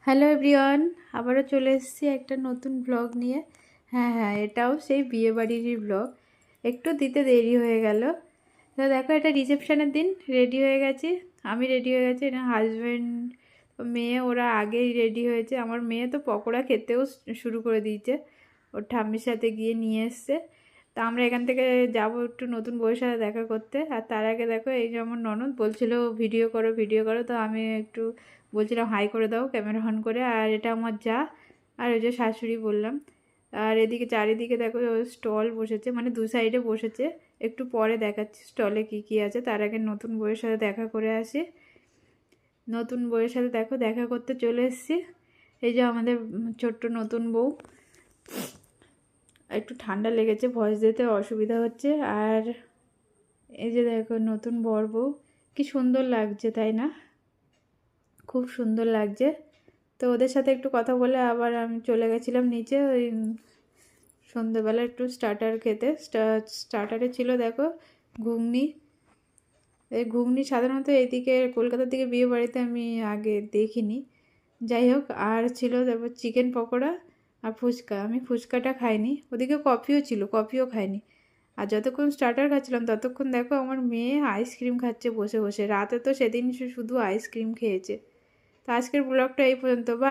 Hello everyone, আবারও চলে এসেছি একটা নতুন ব্লগ নিয়ে। হ্যাঁ, এটাও সেই বিয়েবাড়িরই ব্লগ। একটু দিতে দেরি হয়ে গেল। তো দেখো, এটা রিসেপশনের দিন রেডি হয়ে গেছি। আমি রেডি হয়ে গেছি, এটা হাজব্যান্ড মেয়ে ওরা আগেই রেডি হয়েছে। আমার মেয়ে তো পকোড়া খেতেও শুরু করে দিয়েছে, ওর ঠাম্মির সাথে গিয়ে নিয়ে এসছে। তা আমরা এখান থেকে যাব একটু নতুন বউয়ের সাথে দেখা করতে। আর তার আগে দেখো, এই যে আমার ননদ বলছিল ভিডিও করো ভিডিও করো, তো আমি একটু বলছিলাম হাই করে দাও ক্যামেরা অন করে। আর এটা আমার যা, আর ওই যে শাশুড়ি বললাম। আর এদিকে চারিদিকে দেখো স্টল বসেছে, মানে দু সাইডে বসেছে। একটু পরে দেখাচ্ছি স্টলে কি কি আছে, তার আগে নতুন বউয়ের সাথে দেখা করে আসি। নতুন বউয়ের সাথে দেখো দেখা করতে চলে এসেছি। এই যে আমাদের ছোট্ট নতুন বউ। একটু ঠান্ডা লেগেছে, ভয়েস দিতে অসুবিধা হচ্ছে। আর এই যে দেখো নতুন বর বউ, কি সুন্দর লাগছে তাই না? খুব সুন্দর লাগছে। তো ওদের সাথে একটু কথা বলে আবার আমি চলে গেছিলাম নিচে, ওই সন্ধ্যেবেলা একটু স্টার্টার খেতে। স্টার্টারে ছিল দেখো ঘুগনি। এই ঘুগনি সাধারণত এইদিকে কলকাতার দিকে বিয়ে বাড়িতে আমি আগে দেখিনি। যাই হোক, আর ছিল তারপর চিকেন পকোড়া আর ফুচকা। আমি ফুচকাটা খাইনি, ওদিকে কফিও ছিল, কফিও খাইনি। আর যতক্ষণ স্টার্টার খাচ্ছিলাম ততক্ষণ দেখো আমার মেয়ে আইসক্রিম খাচ্ছে বসে বসে। রাতে তো সেদিন শুধু আইসক্রিম খেয়েছে। তো আজকের ব্লগটা এই পর্যন্ত। বা